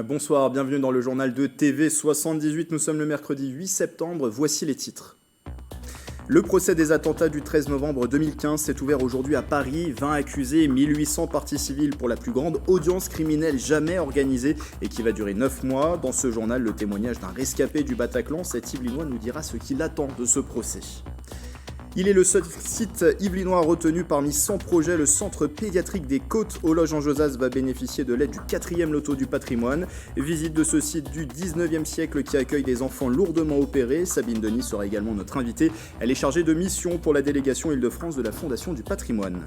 Bonsoir, bienvenue dans le journal de TV78. Nous sommes le mercredi 8 septembre. Voici les titres. Le procès des attentats du 13 novembre 2015 s'est ouvert aujourd'hui à Paris. 20 accusés, 1800 parties civiles pour la plus grande audience criminelle jamais organisée et qui va durer 9 mois. Dans ce journal, le témoignage d'un rescapé du Bataclan, cet Yvelinois nous dira ce qu'il attend de ce procès. Il est le seul site yvelinois retenu parmi 100 projets. Le centre pédiatrique des Côtes aux Loges-en-Josas va bénéficier de l'aide du 4e loto du patrimoine. Visite de ce site du 19e siècle qui accueille des enfants lourdement opérés. Sabine Denis sera également notre invitée. Elle est chargée de mission pour la délégation Île-de-France de la Fondation du patrimoine.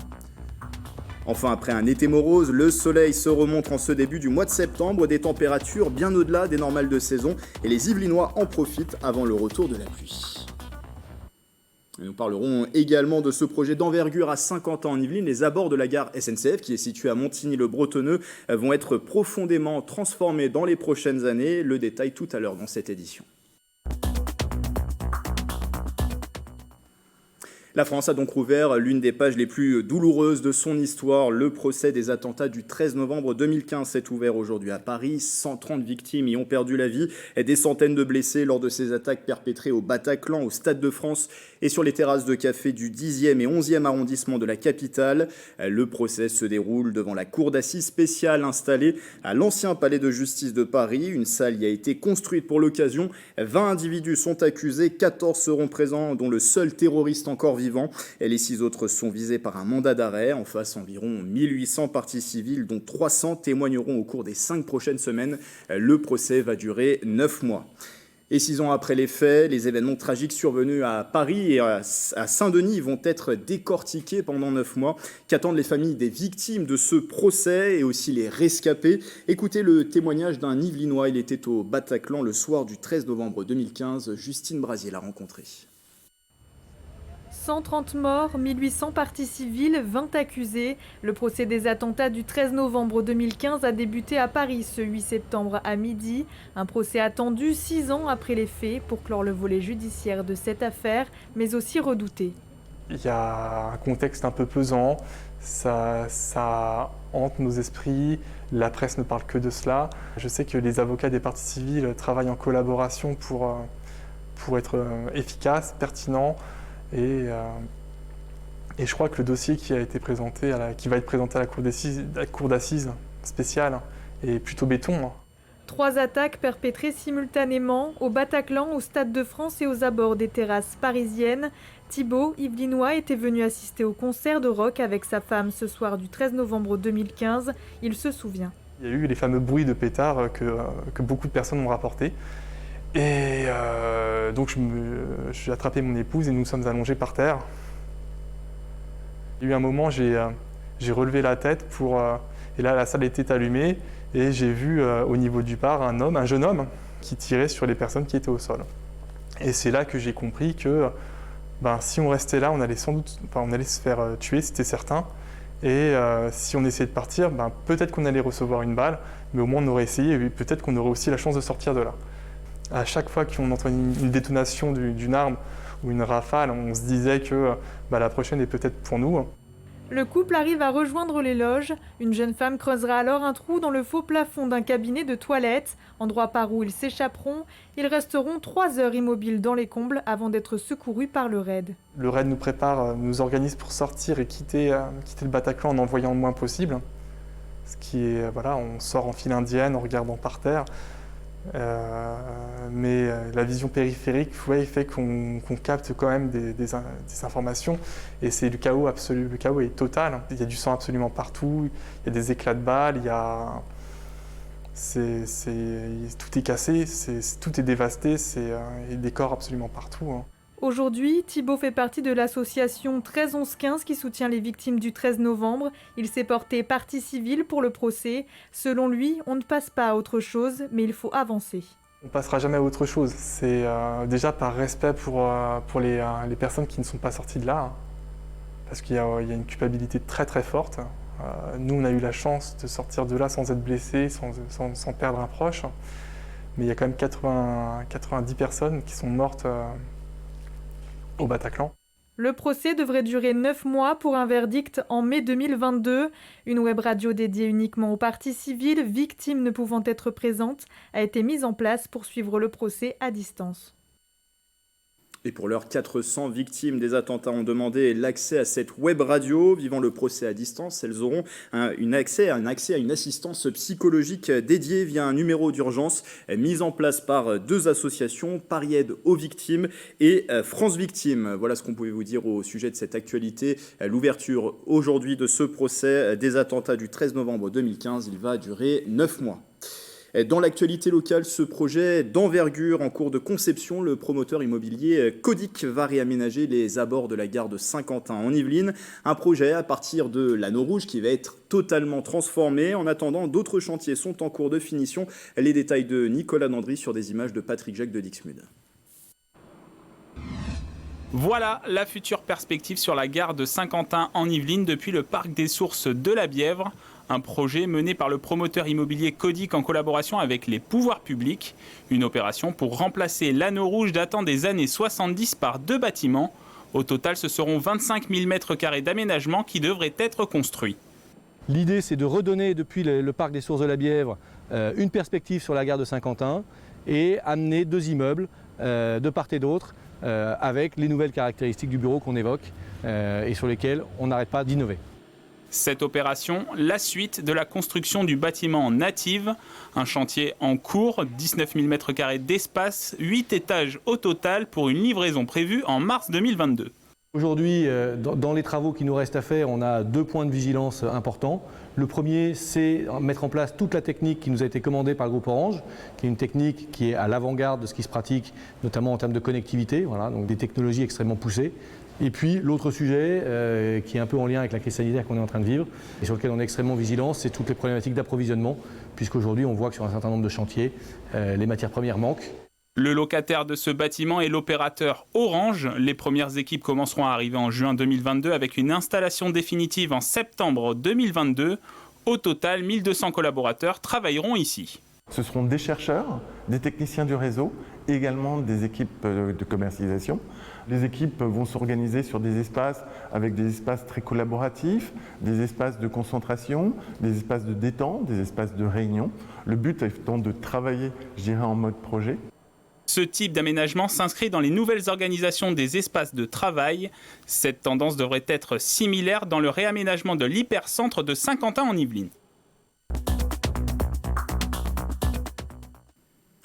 Enfin, après un été morose, le soleil se remonte en ce début du mois de septembre, des températures bien au-delà des normales de saison et les Yvelinois en profitent avant le retour de la pluie. Nous parlerons également de ce projet d'envergure à Saint-Quentin en Yvelines. Les abords de la gare SNCF, qui est située à Montigny-le-Bretonneux, vont être profondément transformés dans les prochaines années. Le détail tout à l'heure dans cette édition. La France a donc rouvert l'une des pages les plus douloureuses de son histoire. Le procès des attentats du 13 novembre 2015 s'est ouvert aujourd'hui à Paris. 130 victimes y ont perdu la vie et des centaines de blessés lors de ces attaques perpétrées au Bataclan, au Stade de France et sur les terrasses de café du 10e et 11e arrondissement de la capitale. Le procès se déroule devant la cour d'assises spéciale installée à l'ancien palais de justice de Paris. Une salle y a été construite pour l'occasion. 20 individus sont accusés, 14 seront présents, dont le seul terroriste encore vivant. Et les 6 autres sont visés par un mandat d'arrêt. En face, environ 1800 parties civiles, dont 300 témoigneront au cours des 5 prochaines semaines. Le procès va durer 9 mois. Et 6 ans après les faits, les événements tragiques survenus à Paris et à Saint-Denis vont être décortiqués pendant 9 mois. Qu'attendent les familles des victimes de ce procès et aussi les rescapés? Écoutez le témoignage d'un Yvelinois. Il était au Bataclan le soir du 13 novembre 2015. Justine Brasier l'a rencontré. 130 morts, 1800 parties civiles, 20 accusés. Le procès des attentats du 13 novembre 2015 a débuté à Paris ce 8 septembre à midi. Un procès attendu 6 ans après les faits pour clore le volet judiciaire de cette affaire, mais aussi redouté. Il y a un contexte un peu pesant, ça hante nos esprits, la presse ne parle que de cela. Je sais que les avocats des parties civiles travaillent en collaboration pour être efficaces, pertinents. Et je crois que le dossier qui va être présenté à la cour d'assises spéciale est plutôt béton. 3 attaques perpétrées simultanément au Bataclan, au Stade de France et aux abords des terrasses parisiennes. Thibaut, Yvelinois, était venu assister au concert de rock avec sa femme ce soir du 13 novembre 2015. Il se souvient. Il y a eu les fameux bruits de pétards que beaucoup de personnes ont rapportés. Et donc j'ai attrapé mon épouse et nous sommes allongés par terre. Il y a eu un moment, j'ai relevé la tête et là la salle était allumée et j'ai vu au niveau du bar un jeune homme qui tirait sur les personnes qui étaient au sol. Et c'est là que j'ai compris que si on restait là, on allait se faire tuer, c'était certain. Et si on essayait de partir, peut-être qu'on allait recevoir une balle, mais au moins on aurait essayé et peut-être qu'on aurait aussi la chance de sortir de là. À chaque fois qu'on entend une détonation d'une arme ou une rafale, on se disait que la prochaine est peut-être pour nous. Le couple arrive à rejoindre les loges. Une jeune femme creusera alors un trou dans le faux plafond d'un cabinet de toilette, endroit par où ils s'échapperont. Ils resteront 3 heures immobiles dans les combles avant d'être secourus par le raid. Le raid nous organise pour sortir et quitter le Bataclan en envoyant le moins possible. Ce qui est, on sort en file indienne en regardant par terre. Mais la vision périphérique fait qu'on capte quand même des informations et c'est le chaos absolu, le chaos est total. Il y a du sang absolument partout, il y a des éclats de balles, tout est cassé, tout est dévasté, il y a des corps absolument partout. Aujourd'hui, Thibaut fait partie de l'association 13-11-15 qui soutient les victimes du 13 novembre. Il s'est porté partie civile pour le procès. Selon lui, on ne passe pas à autre chose, mais il faut avancer. On ne passera jamais à autre chose. C'est déjà par respect pour les personnes qui ne sont pas sorties de là, parce qu'il y a une culpabilité très très forte. Nous, on a eu la chance de sortir de là sans être blessés, sans perdre un proche. Mais il y a quand même 90 personnes qui sont mortes au Bataclan. Le procès devrait durer 9 mois pour un verdict en mai 2022. Une web radio dédiée uniquement aux parties civiles, victimes ne pouvant être présentes, a été mise en place pour suivre le procès à distance. Et pour l'heure, 400 victimes des attentats ont demandé l'accès à cette web radio. Vivant le procès à distance, elles auront un accès à une assistance psychologique dédiée via un numéro d'urgence mis en place par 2 associations, Paris Aide aux victimes et France Victimes. Voilà ce qu'on pouvait vous dire au sujet de cette actualité. L'ouverture aujourd'hui de ce procès des attentats du 13 novembre 2015, il va durer 9 mois. Dans l'actualité locale, ce projet d'envergure en cours de conception, le promoteur immobilier Codic va réaménager les abords de la gare de Saint-Quentin en Yvelines. Un projet à partir de l'anneau rouge qui va être totalement transformé. En attendant, d'autres chantiers sont en cours de finition. Les détails de Nicolas Landry sur des images de Patrick Jacques de Dixmude. Voilà la future perspective sur la gare de Saint-Quentin en Yvelines depuis le parc des Sources de la Bièvre. Un projet mené par le promoteur immobilier Codic en collaboration avec les pouvoirs publics. Une opération pour remplacer l'anneau rouge datant des années 70 par 2 bâtiments. Au total, ce seront 25 000 m² d'aménagement qui devraient être construits. L'idée, c'est de redonner depuis le parc des Sources de la Bièvre une perspective sur la gare de Saint-Quentin et amener 2 immeubles de part et d'autre avec les nouvelles caractéristiques du bureau qu'on évoque et sur lesquelles on n'arrête pas d'innover. Cette opération, la suite de la construction du bâtiment Native, un chantier en cours, 19 000 m² d'espace, 8 étages au total pour une livraison prévue en mars 2022. Aujourd'hui, dans les travaux qui nous restent à faire, on a 2 points de vigilance importants. Le premier, c'est mettre en place toute la technique qui nous a été commandée par le groupe Orange, qui est une technique qui est à l'avant-garde de ce qui se pratique, notamment en termes de connectivité, voilà, donc des technologies extrêmement poussées. Et puis l'autre sujet, qui est un peu en lien avec la crise sanitaire qu'on est en train de vivre, et sur lequel on est extrêmement vigilant, c'est toutes les problématiques d'approvisionnement, puisqu'aujourd'hui on voit que sur un certain nombre de chantiers, les matières premières manquent. Le locataire de ce bâtiment est l'opérateur Orange. Les premières équipes commenceront à arriver en juin 2022 avec une installation définitive en septembre 2022. Au total, 1200 collaborateurs travailleront ici. Ce seront des chercheurs, des techniciens du réseau et également des équipes de commercialisation. Les équipes vont s'organiser sur des espaces avec des espaces très collaboratifs, des espaces de concentration, des espaces de détente, des espaces de réunion. Le but étant de travailler, je dirais, en mode projet. Ce type d'aménagement s'inscrit dans les nouvelles organisations des espaces de travail. Cette tendance devrait être similaire dans le réaménagement de l'hypercentre de Saint-Quentin en Yvelines.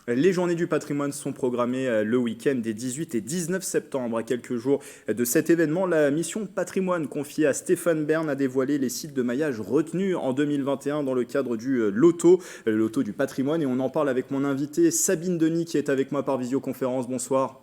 Les journées du patrimoine sont programmées le week-end des 18 et 19 septembre. À quelques jours de cet événement, la mission patrimoine confiée à Stéphane Bern a dévoilé les sites de maillage retenus en 2021 dans le cadre du loto du patrimoine. Et on en parle avec mon invitée Sabine Denis qui est avec moi par visioconférence. Bonsoir.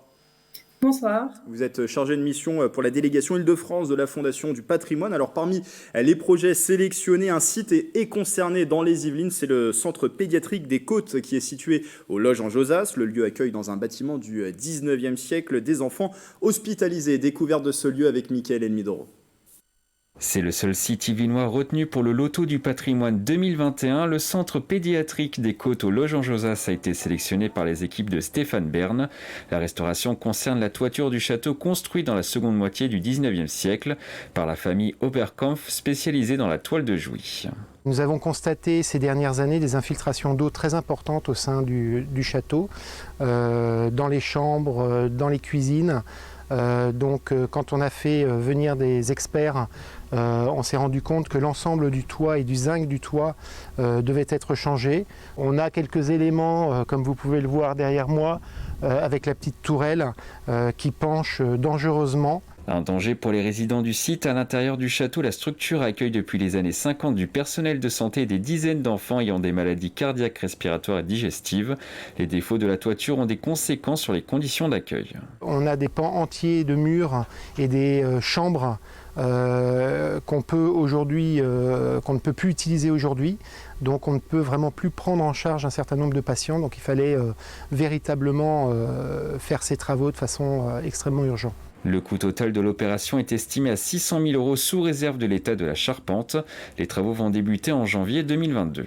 Bonsoir. Vous êtes chargée de mission pour la délégation Île-de-France de la Fondation du patrimoine. Alors parmi les projets sélectionnés, un site est concerné dans les Yvelines. C'est le centre pédiatrique des Côtes qui est situé au Loge en Josas. Le lieu accueille dans un bâtiment du 19e siècle des enfants hospitalisés. Découverte de ce lieu avec Mickaël Elmidoro. C'est le seul site yvelinois retenu pour le loto du patrimoine 2021. Le centre pédiatrique des Côtes au Loge en Josas a été sélectionné par les équipes de Stéphane Bern. La restauration concerne la toiture du château construit dans la seconde moitié du 19e siècle par la famille Oberkampf spécialisée dans la toile de Jouy. Nous avons constaté ces dernières années des infiltrations d'eau très importantes au sein du château, dans les chambres, dans les cuisines. Quand on a fait venir des experts, on s'est rendu compte que l'ensemble du toit et du zinc du toit devait être changé. On a quelques éléments, comme vous pouvez le voir derrière moi, avec la petite tourelle qui penche dangereusement. Un danger pour les résidents du site. À l'intérieur du château, la structure accueille depuis les années 50 du personnel de santé et des dizaines d'enfants ayant des maladies cardiaques, respiratoires et digestives. Les défauts de la toiture ont des conséquences sur les conditions d'accueil. On a des pans entiers de murs et des chambres qu'on ne peut plus utiliser aujourd'hui. Donc on ne peut vraiment plus prendre en charge un certain nombre de patients. Donc il fallait véritablement faire ces travaux de façon extrêmement urgente. Le coût total de l'opération est estimé à 600 000 € sous réserve de l'état de la charpente. Les travaux vont débuter en janvier 2022.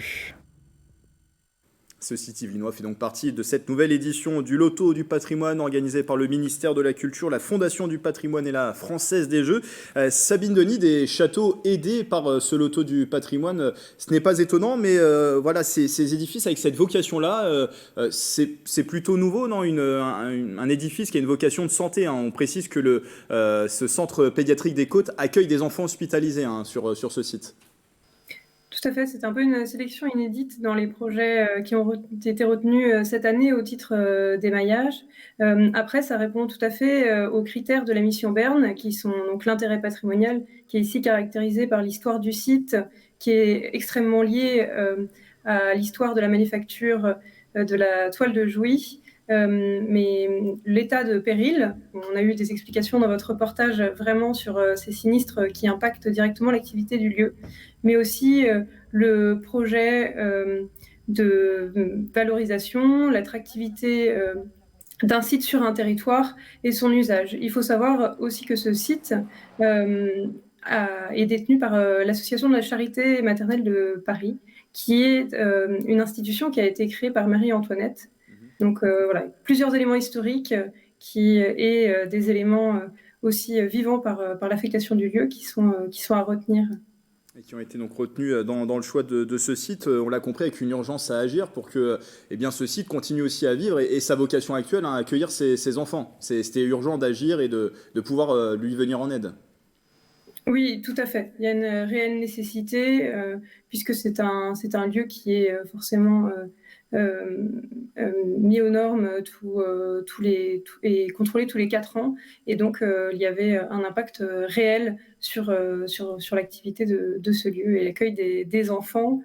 Ce site yvelinois fait donc partie de cette nouvelle édition du Loto du patrimoine organisée par le ministère de la Culture, la Fondation du patrimoine et la Française des Jeux. Sabine Denis, des châteaux aidés par ce Loto du patrimoine, ce n'est pas étonnant, mais voilà, ces édifices avec cette vocation-là, c'est plutôt nouveau, non, un édifice qui a une vocation de santé, hein. On précise que ce centre pédiatrique des Côtes accueille des enfants hospitalisés, hein, sur ce site. Tout à fait, c'est un peu une sélection inédite dans les projets qui ont été retenus cette année au titre d'émaillage. Après, ça répond tout à fait aux critères de la mission Berne, qui sont donc l'intérêt patrimonial, qui est ici caractérisé par l'histoire du site, qui est extrêmement lié à l'histoire de la manufacture de la toile de Jouy. Mais l'état de péril, on a eu des explications dans votre reportage vraiment sur ces sinistres qui impactent directement l'activité du lieu, mais aussi le projet de valorisation, l'attractivité d'un site sur un territoire et son usage. Il faut savoir aussi que ce site est détenu par l'Association de la Charité maternelle de Paris, qui est une institution qui a été créée par Marie-Antoinette. Donc voilà, plusieurs éléments historiques et des éléments aussi vivants par l'affectation du lieu qui sont à retenir. Et qui ont été donc retenus dans le choix de ce site, on l'a compris, avec une urgence à agir pour que ce site continue aussi à vivre et sa vocation actuelle, hein, à accueillir ses enfants. C'était urgent d'agir et de pouvoir lui venir en aide. Oui, tout à fait. Il y a une réelle nécessité, puisque c'est un lieu qui est forcément mis aux normes et contrôlé tous les 4 ans. Et donc, il y avait un impact réel sur l'activité de ce lieu et l'accueil des enfants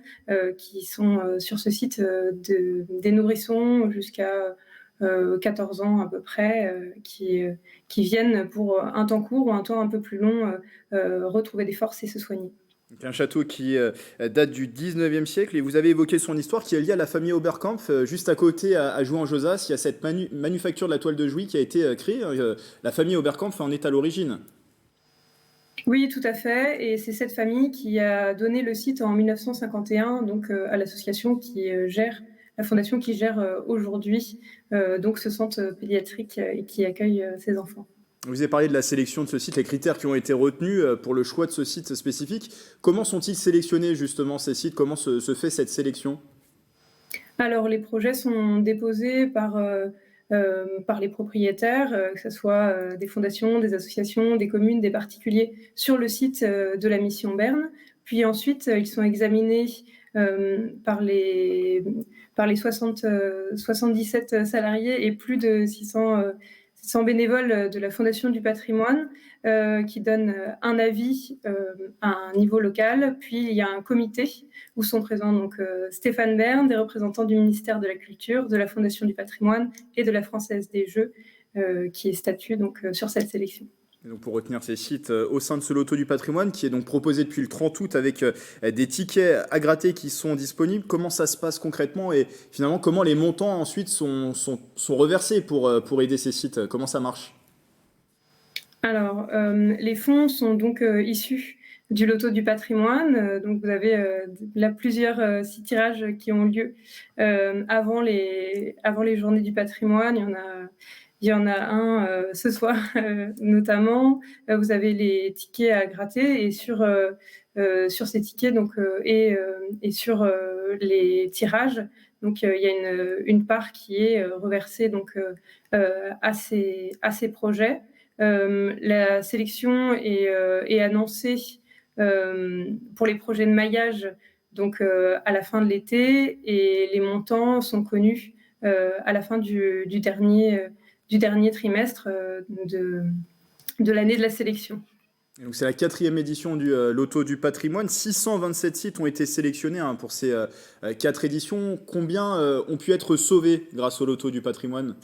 qui sont sur ce site, des nourrissons jusqu'à 14 ans à peu près, qui viennent pour un temps court ou un temps un peu plus long retrouver des forces et se soigner. Donc un château qui date du 19e siècle et vous avez évoqué son histoire qui est liée à la famille Oberkampf. Juste à côté, à Jouy-en-Josas, il y a cette manufacture de la toile de Jouy qui a été créée. La famille Oberkampf en est à l'origine. Oui, tout à fait. Et c'est cette famille qui a donné le site en 1951 donc, à l'association qui gère, la fondation qui gère aujourd'hui donc ce centre pédiatrique et qui accueille ces enfants. Vous avez parlé de la sélection de ce site, les critères qui ont été retenus pour le choix de ce site spécifique. Comment sont-ils sélectionnés justement ces sites? Comment se fait cette sélection? Alors les projets sont déposés par les propriétaires, que ce soit des fondations, des associations, des communes, des particuliers, sur le site de la mission Berne. Puis ensuite, ils sont examinés par les 77 salariés et plus de 600 bénévoles de la Fondation du patrimoine qui donnent un avis à un niveau local. Puis il y a un comité où sont présents donc, Stéphane Bern, des représentants du ministère de la Culture, de la Fondation du patrimoine et de la Française des Jeux qui statue donc, sur cette sélection. Et donc pour retenir ces sites au sein de ce loto du patrimoine qui est donc proposé depuis le 30 août avec des tickets à gratter qui sont disponibles, comment ça se passe concrètement et finalement comment les montants ensuite sont reversés pour aider ces sites? Comment ça marche? Alors les fonds sont donc issus du loto du patrimoine. Donc vous avez là plusieurs 6 tirages qui ont lieu avant les journées du patrimoine. Il y en a un ce soir notamment. Vous avez les tickets à gratter et sur ces tickets donc, et sur les tirages, donc il y a une part qui est reversée donc, à ces projets. La sélection est annoncée pour les projets de maillage donc, à la fin de l'été et les montants sont connus à la fin du dernier trimestre de l'année de la sélection. Et donc c'est la 4e édition du Loto du patrimoine. 627 sites ont été sélectionnés pour ces 4 éditions. Combien ont pu être sauvés grâce au Loto du patrimoine?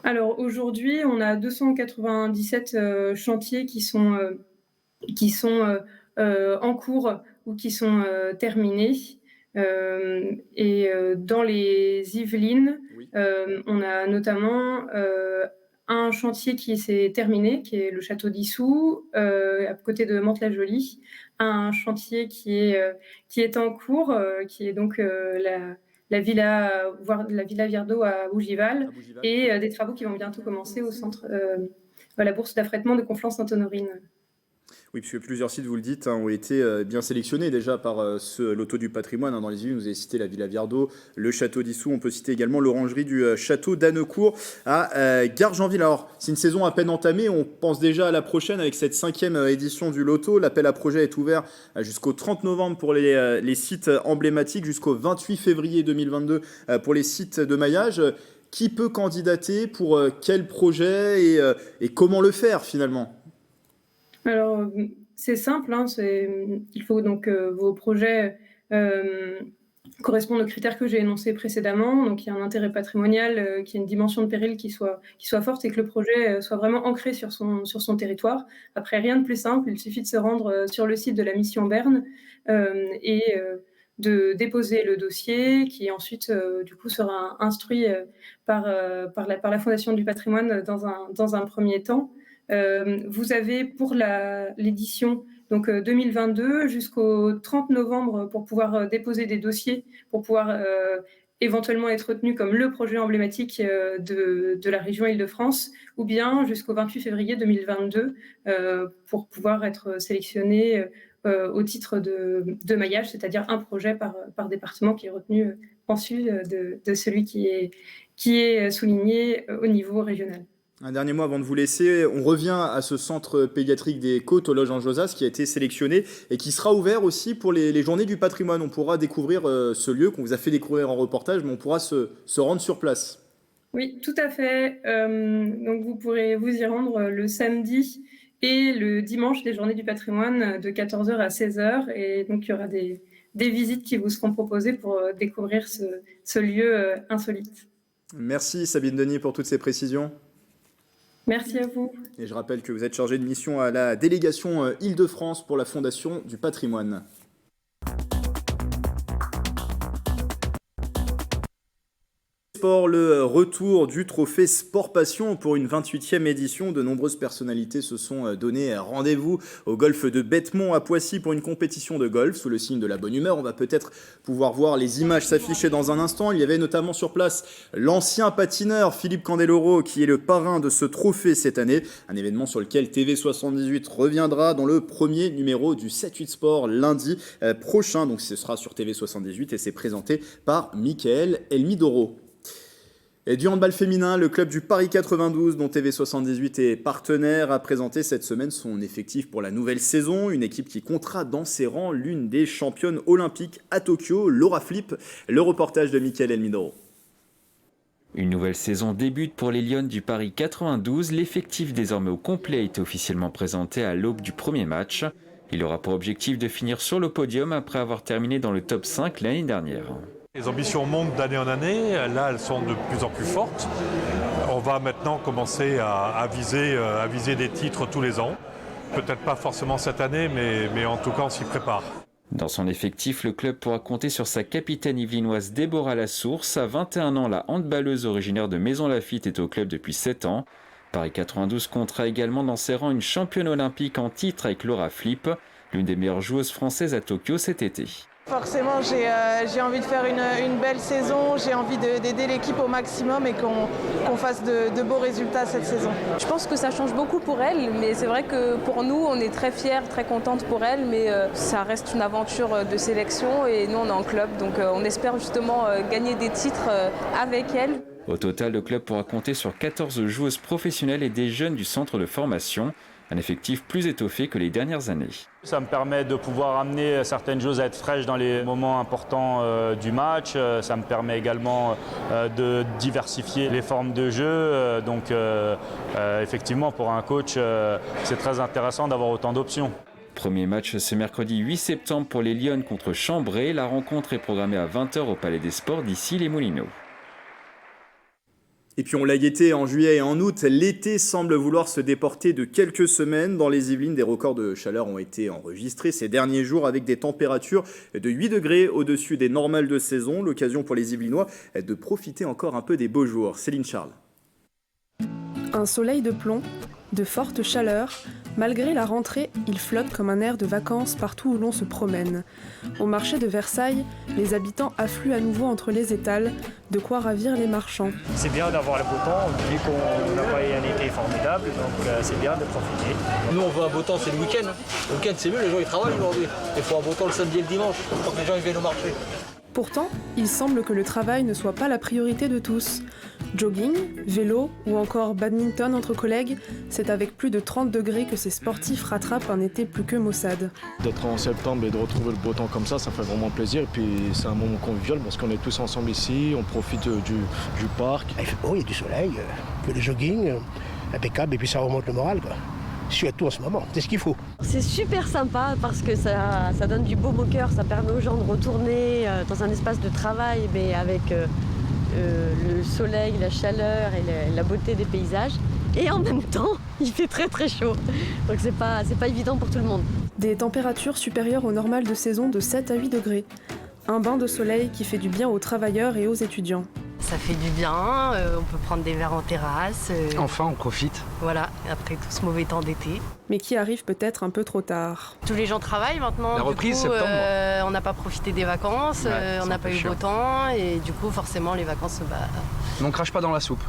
Alors aujourd'hui, on a 297 chantiers qui sont en cours ou qui sont terminés. Et dans les Yvelines, oui. On a notamment un chantier qui s'est terminé, qui est le château d'Issou, à côté de Mantes-la-Jolie, un chantier qui est en cours, qui est donc la villa, voire la villa Viardot à Bougival, et des travaux qui vont bientôt commencer au centre, à la bourse d'affrètement de Conflans-Sainte-Honorine. Oui, puisque plusieurs sites, vous le dites, ont été bien sélectionnés déjà par ce loto du patrimoine. Dans les Yvelines, vous avez cité la Villa Viardot, le château d'Issou. On peut citer également l'orangerie du château d'Annecourt à Gargenville. Alors, c'est une saison à peine entamée. On pense déjà à la prochaine avec cette 5e édition du loto. L'appel à projet est ouvert jusqu'au 30 novembre pour les sites emblématiques, jusqu'au 28 février 2022 pour les sites de maillage. Qui peut candidater pour quel projet et comment le faire finalement ? Alors, c'est simple, hein, il faut donc vos projets correspondent aux critères que j'ai énoncés précédemment. Donc, il y a un intérêt patrimonial, qu'il y ait une dimension de péril qui soit forte et que le projet soit vraiment ancré sur son territoire. Après, rien de plus simple, il suffit de se rendre sur le site de la mission Berne et de déposer le dossier qui ensuite du coup sera instruit par la Fondation du patrimoine dans un premier temps. Vous avez pour l'édition donc 2022 jusqu'au 30 novembre pour pouvoir déposer des dossiers, pour pouvoir éventuellement être retenu comme le projet emblématique de la région Île-de-France, ou bien jusqu'au 28 février 2022 pour pouvoir être sélectionné au titre de maillage, c'est-à-dire un projet par département qui est retenu ensuite de celui qui est souligné au niveau régional. Un dernier mot avant de vous laisser, on revient à ce centre pédiatrique des Côtes au Loges en Josas qui a été sélectionné et qui sera ouvert aussi pour les journées du patrimoine. On pourra découvrir ce lieu qu'on vous a fait découvrir en reportage, mais on pourra se rendre sur place. Oui, tout à fait. Donc vous pourrez vous y rendre le samedi et le dimanche, les journées du patrimoine de 14h à 16h. Et donc il y aura des visites qui vous seront proposées pour découvrir ce lieu insolite. Merci Sabine Denis pour toutes ces précisions. Merci à vous. Et je rappelle que vous êtes chargé de mission à la délégation Île-de-France pour la Fondation du patrimoine. Le retour du trophée Sport Passion pour une 28e édition. De nombreuses personnalités se sont donné rendez-vous au golf de Bethmont à Poissy pour une compétition de golf sous le signe de la bonne humeur. On va peut-être pouvoir voir les images s'afficher dans un instant. Il y avait notamment sur place l'ancien patineur Philippe Candeloro qui est le parrain de ce trophée cette année. Un événement sur lequel TV78 reviendra dans le premier numéro du 7-8 Sport lundi prochain. Donc ce sera sur TV78 et c'est présenté par Mickaël Elmidoro. Et du handball féminin, le club du Paris 92, dont TV78 est partenaire, a présenté cette semaine son effectif pour la nouvelle saison. Une équipe qui comptera dans ses rangs l'une des championnes olympiques à Tokyo, Laura Flip. Le reportage de Mickaël Elmidoro. Une nouvelle saison débute pour les Lionnes du Paris 92. L'effectif désormais au complet a été officiellement présenté à l'aube du premier match. Il aura pour objectif de finir sur le podium après avoir terminé dans le top 5 l'année dernière. Les ambitions montent d'année en année, là elles sont de plus en plus fortes. On va maintenant commencer à viser des titres tous les ans. Peut-être pas forcément cette année, mais en tout cas on s'y prépare. Dans son effectif, le club pourra compter sur sa capitaine yvelinoise Déborah Lassource. À 21 ans, la handballeuse originaire de Maisons-Laffitte est au club depuis 7 ans. Paris 92 comptera également dans ses rangs une championne olympique en titre avec Laura Flip, l'une des meilleures joueuses françaises à Tokyo cet été. Forcément, j'ai envie de faire une belle saison, j'ai envie d'aider l'équipe au maximum et qu'on fasse de beaux résultats cette saison. Je pense que ça change beaucoup pour elle, mais c'est vrai que pour nous, on est très fiers, très contente pour elle, mais ça reste une aventure de sélection et nous, on est en club, donc on espère justement gagner des titres avec elle. Au total, le club pourra compter sur 14 joueuses professionnelles et des jeunes du centre de formation. Un effectif plus étoffé que les dernières années. Ça me permet de pouvoir amener certaines choses à être fraîches dans les moments importants du match. Ça me permet également de diversifier les formes de jeu. Donc effectivement, pour un coach, c'est très intéressant d'avoir autant d'options. Premier match ce mercredi 8 septembre pour les Lionnes contre Chambray. La rencontre est programmée à 20h au Palais des Sports d'ici les Moulineaux. Et puis on l'a guetté en juillet et en août, l'été semble vouloir se déporter de quelques semaines. Dans les Yvelines, des records de chaleur ont été enregistrés ces derniers jours avec des températures de 8 degrés au-dessus des normales de saison. L'occasion pour les Yvelinois de profiter encore un peu des beaux jours. Céline Charles. Un soleil de plomb, De fortes chaleurs, malgré la rentrée, il flotte comme un air de vacances partout où l'on se promène. Au marché de Versailles, les habitants affluent à nouveau entre les étals, de quoi ravir les marchands. C'est bien d'avoir le beau temps, vu qu'on n'a pas eu un été formidable, donc c'est bien de profiter. Nous on veut un beau temps, c'est le week-end. Le week-end c'est mieux, les gens ils travaillent aujourd'hui. Il faut un beau temps le samedi et le dimanche, pour que les gens ils viennent au marché. Pourtant, il semble que le travail ne soit pas la priorité de tous. Jogging, vélo ou encore badminton entre collègues, c'est avec plus de 30 degrés que ces sportifs rattrapent un été plus que maussade. D'être en septembre et de retrouver le beau temps comme ça fait vraiment plaisir. Et puis c'est un moment convivial parce qu'on est tous ensemble ici, on profite du parc. Il fait beau, il y a du soleil, le jogging, impeccable et puis ça remonte le moral, quoi. Surtout en ce moment, c'est ce qu'il faut. C'est super sympa parce que ça donne du baume au cœur, ça permet aux gens de retourner dans un espace de travail mais avec le soleil, la chaleur et la beauté des paysages. Et en même temps, il fait très très chaud, donc c'est pas évident pour tout le monde. Des températures supérieures au normal de saison de 7 à 8 degrés. Un bain de soleil qui fait du bien aux travailleurs et aux étudiants. Ça fait du bien, on peut prendre des verres en terrasse. Enfin, on profite. Voilà, après tout ce mauvais temps d'été. Mais qui arrive peut-être un peu trop tard. Tous les gens travaillent maintenant. La reprise, du coup, septembre. On n'a pas profité des vacances, Ouais, on n'a pas eu beau temps et du coup, forcément, les vacances... Mais on crache pas dans la soupe.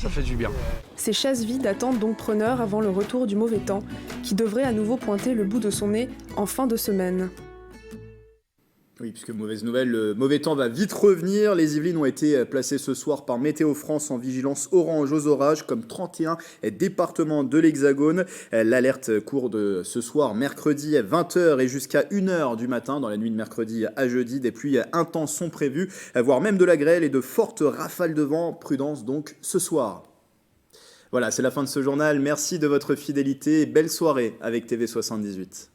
Ça fait du bien. Ces chaises vides attendent donc preneurs avant le retour du mauvais temps, qui devrait à nouveau pointer le bout de son nez en fin de semaine. Oui, puisque mauvaise nouvelle, le mauvais temps va vite revenir. Les Yvelines ont été placées ce soir par Météo France en vigilance orange aux orages, comme 31 départements de l'Hexagone. L'alerte court de ce soir, mercredi, 20h et jusqu'à 1h du matin. Dans la nuit de mercredi à jeudi, des pluies intenses sont prévues, voire même de la grêle et de fortes rafales de vent. Prudence donc ce soir. Voilà, c'est la fin de ce journal. Merci de votre fidélité et belle soirée avec TV78.